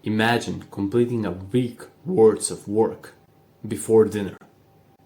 Imagine completing a week worth of work before dinner.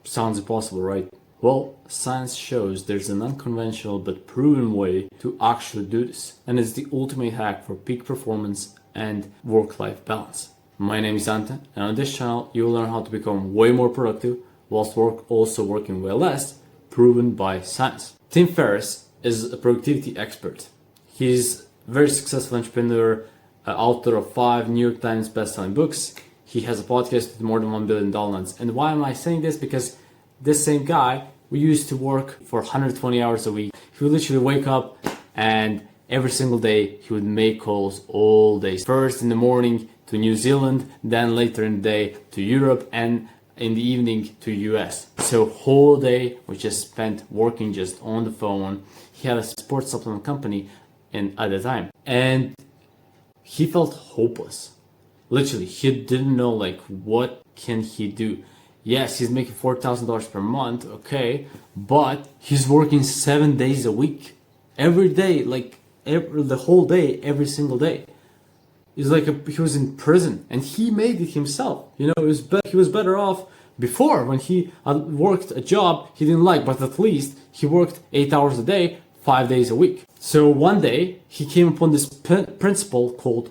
Sounds impossible, right? Well, science shows there's an unconventional but proven way to actually do this, and it's the ultimate hack for peak performance and work-life balance. My name is Ante, and on this channel you will learn how to become way more productive whilst also working way less, proven by science. Tim Ferriss is a productivity expert. He's a very successful entrepreneur, author of 5 New York Times best-selling books. He has a podcast with more than $1 billion downloads. And why am I saying this? Because this same guy, we used to work for 120 hours a week. He would literally wake up and every single day he would make calls all day. First in the morning to New Zealand, then later in the day to Europe, and in the evening to US. So whole day was just spent working just on the phone. He had a sports supplement company at the time. And he felt hopeless. Literally, he didn't know what can he do. Yes, he's making $4,000 per month, okay, but he's working 7 days a week, every day, the whole day, every single day. It's like he was in prison, and he made it himself. You know, he was better off before when he worked a job he didn't like, but at least he worked 8 hours a day, 5 days a week. So one day he came upon this principle called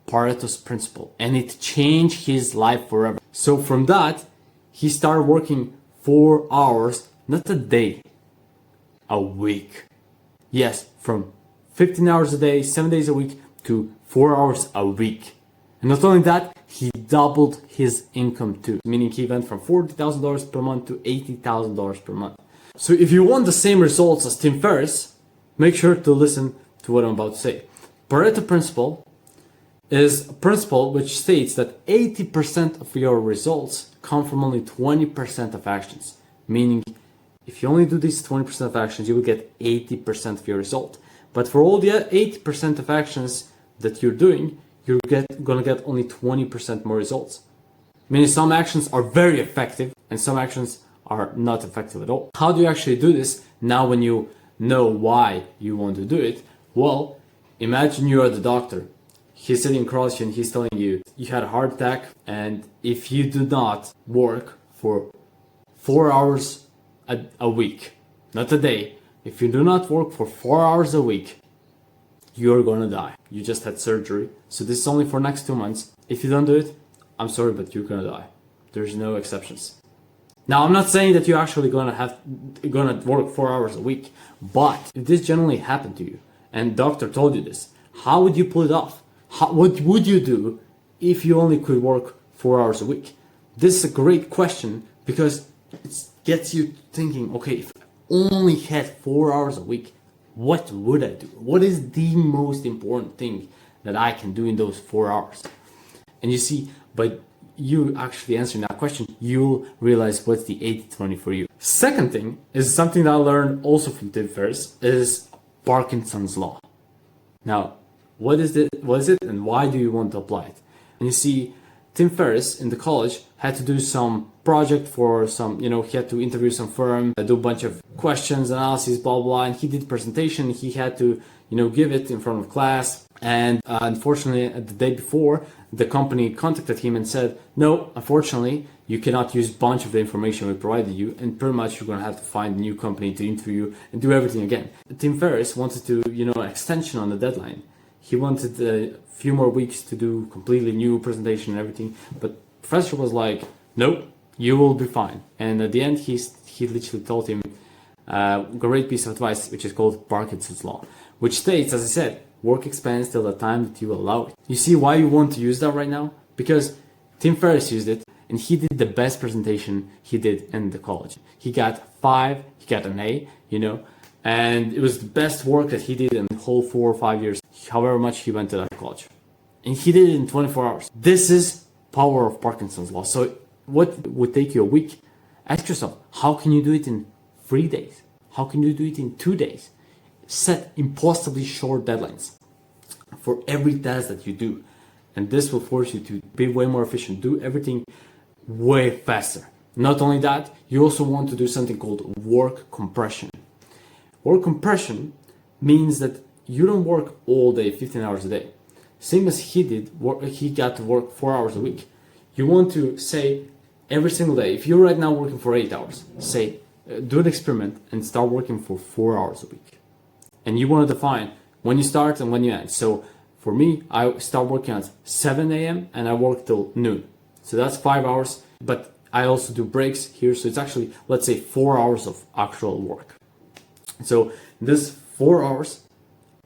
Pareto's principle, and it changed his life forever. So from that, he started working 4 hours, not a day, a week. Yes, from 15 hours a day, 7 days a week, to 4 hours a week. And not only that, he doubled his income too, meaning he went from $40,000 per month to $80,000 per month. So if you want the same results as Tim Ferriss, make sure to listen to what I'm about to say. Pareto principle is a principle which states that 80% of your results come from only 20% of actions. Meaning, if you only do these 20% of actions, you will get 80% of your result. But for all the 80% of actions that you're doing, you're gonna get only 20% more results. Meaning some actions are very effective and some actions are not effective at all. How do you actually do this now when you know why you want to do it? Well, imagine you are the doctor. He's sitting across you and he's telling you, you had a heart attack, and if you do not work for 4 hours a week, not a day, if you do not work for 4 hours a week, you're gonna die. You just had surgery, so this is only for next 2 months. If you don't do it, I'm sorry, but you're gonna die. There's no exceptions. Now, I'm not saying that you're actually gonna work 4 hours a week, but if this generally happened to you, and doctor told you this, how would you pull it off? What would you do if you only could work 4 hours a week? This is a great question because it gets you thinking, okay, if I only had 4 hours a week, what would I do? What is the most important thing that I can do in those 4 hours? And you see, by you actually answering that question, you'll realize what's the 80-20 for you. Second thing is something that I learned also from Tim Ferriss, is Parkinson's law. Now, what is it and why do you want to apply it? And you see, Tim Ferriss in the college had to do some project for some, he had to interview some firm, do a bunch of questions, analysis, blah, blah, and he did presentation. He had to, give it in front of class. And unfortunately, the day before, the company contacted him and said, no, unfortunately, you cannot use a bunch of the information we provided you, and pretty much you're going to have to find a new company to interview and do everything again. Tim Ferriss wanted to, an extension on the deadline. He wanted a few more weeks to do completely new presentation and everything, but professor was like, nope, you will be fine. And at the end, he literally told him a great piece of advice, which is called Parkinson's law, which states, as I said, work expands till the time that you allow it. You see why you want to use that right now? Because Tim Ferriss used it, and he did the best presentation he did in the college. He got 5, he got an A, and it was the best work that he did in the whole 4 or 5 years, however much he went to that college. And he did it in 24 hours. This is power of Parkinson's law. So what would take you a week? Ask yourself, how can you do it in 3 days? How can you do it in 2 days? Set impossibly short deadlines for every task that you do. And this will force you to be way more efficient, do everything way faster. Not only that, you also want to do something called work compression. Work compression means that you don't work all day, 15 hours a day. same as he did, he got to work 4 hours a week. You want to say every single day, if you're right now working for 8 hours, say, do an experiment and start working for 4 hours a week. And you want to define when you start and when you end. So for me, I start working at 7 a.m. and I work till noon. So that's 5 hours, but I also do breaks here. So it's actually, let's say 4 hours of actual work. So this 4 hours,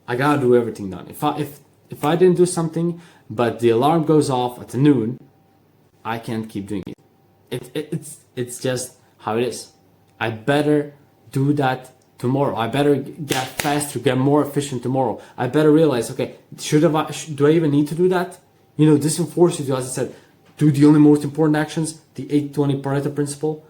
I gotta do everything done. If I didn't do something, but the alarm goes off at noon, I can't keep doing it. It's just how it is. I better do that tomorrow. I better get faster, get more efficient tomorrow. I better realize, okay, do I even need to do that? You know, this will force you to, as I said, do the only most important actions, the 80-20 Pareto principle,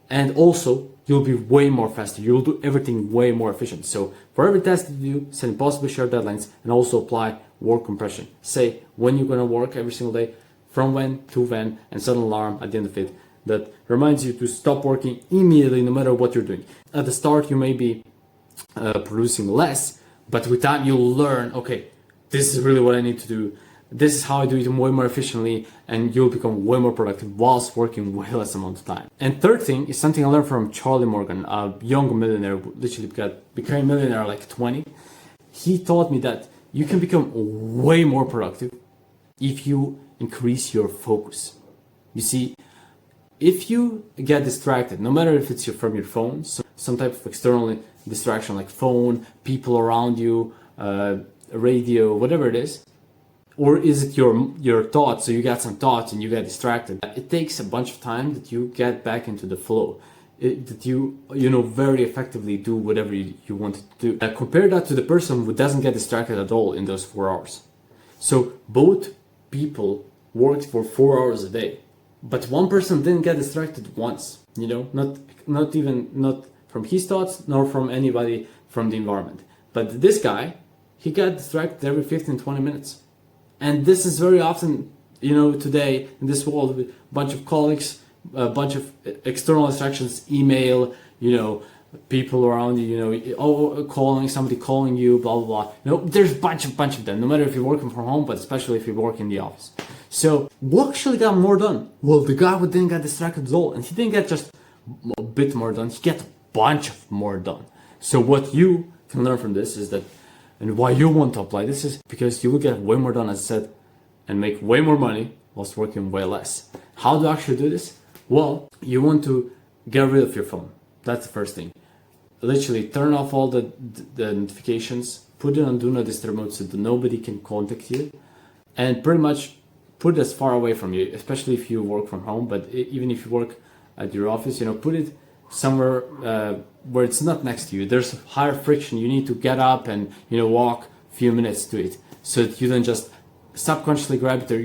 and also you'll be way more faster. You'll do everything way more efficient. So for every task that you do, set impossibly short deadlines and also apply work compression. Say when you're gonna work every single day, from when to when, and set an alarm at the end of it that reminds you to stop working immediately no matter what you're doing. At the start, you may be producing less, but with time you'll learn, okay, this is really what I need to do. This is how I do it way more efficiently, and you'll become way more productive whilst working way less amount of time. And third thing is something I learned from Charlie Morgan, a young millionaire who literally became a millionaire like 20. He taught me that you can become way more productive if you increase your focus. You see, if you get distracted, no matter if it's from your phone, some type of external distraction like phone, people around you, radio, whatever it is, or is it your thoughts? So you got some thoughts and you get distracted. It takes a bunch of time that you get back into the flow, that you very effectively do whatever you want to do. Compare that to the person who doesn't get distracted at all in those 4 hours. So both people worked for 4 hours a day, but one person didn't get distracted once. Not from his thoughts nor from anybody from the environment. But this guy, he got distracted every 15-20 minutes. And this is very often, today in this world, with a bunch of colleagues, a bunch of external distractions, email, people around you, somebody calling you, blah, blah, blah. There's a bunch of them, no matter if you're working from home, but especially if you work in the office. So what actually got more done? Well, the guy who didn't get distracted at all, and he didn't get just a bit more done, he got a bunch of more done. So what you can learn from this is that, and why you want to apply this is because you will get way more done, as I said, and make way more money whilst working way less. How do you actually do this? Well, you want to get rid of your phone. That's the first thing. Literally turn off all the notifications, put it on do not disturb mode so that nobody can contact you, and pretty much put it as far away from you, especially if you work from home, but even if you work at your office, put it somewhere where it's not next to you. There's higher friction. You need to get up and walk a few minutes to it, so that you don't just subconsciously grab it, or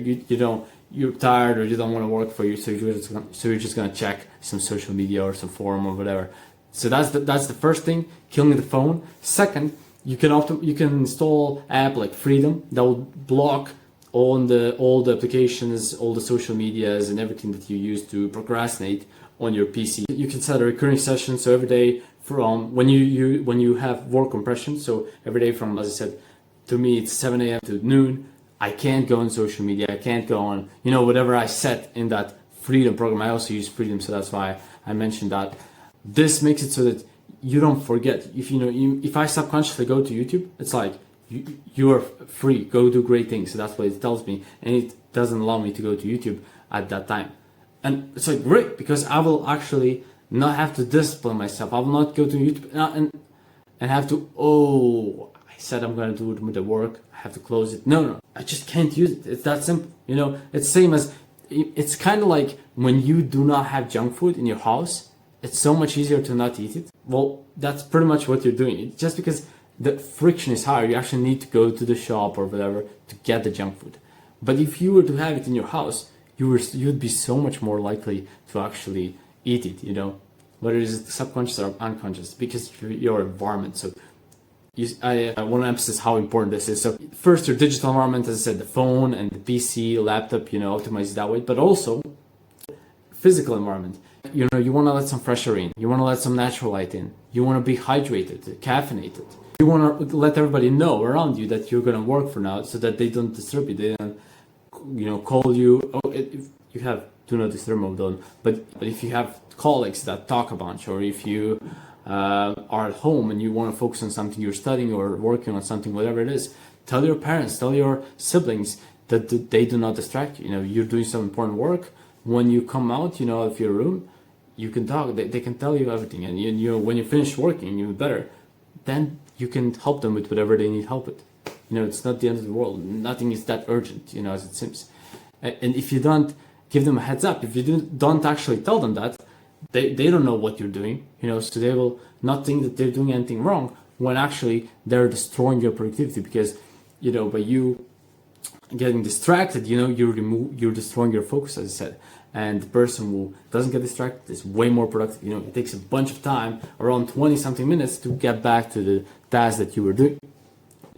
you're tired or you don't want to work for you, so you're just gonna check some social media or some forum or whatever. So that's the first thing, killing the phone. Second, you can install app like Freedom that will block all the applications, all the social medias, and everything that you use to procrastinate on your PC. You can set a recurring session, so every day from when you have work compression, so every day from, as I said, to me it's 7 a.m. to noon, I can't go on social media, I can't go on, whatever I set in that Freedom program. I also use Freedom, so that's why I mentioned that. This makes it so that you don't forget. If I subconsciously go to YouTube, it's like, you are free, go do great things. So that's what it tells me, and it doesn't allow me to go to YouTube at that time. And it's like great, because I will actually not have to discipline myself. I will not go to YouTube and have to, I said I'm going to do it with the work, I have to close it. No, I just can't use it. It's that simple. It's same as, it's kind of like when you do not have junk food in your house, it's so much easier to not eat it. Well, that's pretty much what you're doing. Just because the friction is higher, you actually need to go to the shop or whatever to get the junk food. But if you were to have it in your house, you'd be so much more likely to actually eat it, whether it's subconscious or unconscious, because of your environment. So I want to emphasize how important this is. So first, your digital environment, as I said, the phone and the PC, laptop, optimize it that way, but also physical environment. You want to let some fresh air in. You want to let some natural light in. You want to be hydrated, caffeinated. you want to let everybody know around you that you're going to work for now, so that they don't disturb you. They don't, call you. Oh, if you have do not disturb mode on, but if you have colleagues that talk a bunch, or if you are at home and you want to focus on something you're studying or working on something, whatever it is, tell your parents, tell your siblings that they do not distract you. You're doing some important work. When you come out, of your room, you can talk. They can tell you everything, and when you finish working, you better. Then you can help them with whatever they need help with. It's not the end of the world. Nothing is that urgent, as it seems. And if you don't give them a heads up, if you don't actually tell them that, they don't know what you're doing, so they will not think that they're doing anything wrong, when actually they're destroying your productivity, because, by you getting distracted, you're destroying your focus, as I said. And the person who doesn't get distracted is way more productive. It takes a bunch of time, around 20 something minutes, to get back to the task that you were doing.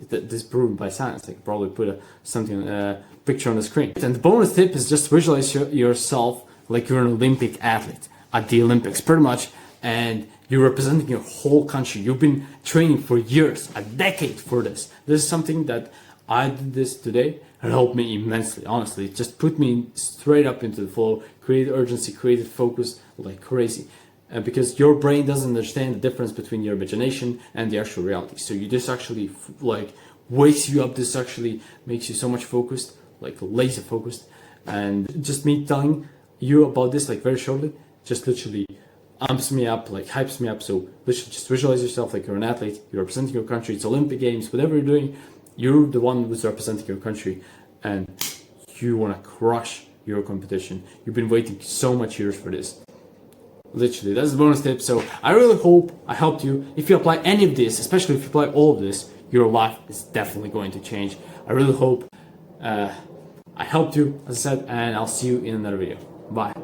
This is proven by science. I could probably put a picture on the screen. And the bonus tip is just visualize yourself like you're an Olympic athlete at the Olympics, pretty much, and you're representing your whole country. You've been training for years, a decade for this. This is something that I did this today, and it helped me immensely. Honestly, it just put me straight up into the flow, created urgency, created focus like crazy. Because your brain doesn't understand the difference between your imagination and the actual reality. So this actually wakes you up. This actually makes you so much focused, like laser focused. And just me telling you about this very shortly, just literally amps me up, hypes me up. So literally just visualize yourself like you're an athlete, you're representing your country, it's Olympic Games, whatever you're doing, you're the one who's representing your country, and you want to crush your competition. You've been waiting so much years for this. Literally, that's the bonus tip. So I really hope I helped you. If you apply any of this, especially if you apply all of this, your life is definitely going to change. I really hope I helped you, as I said, and I'll see you in another video. Bye.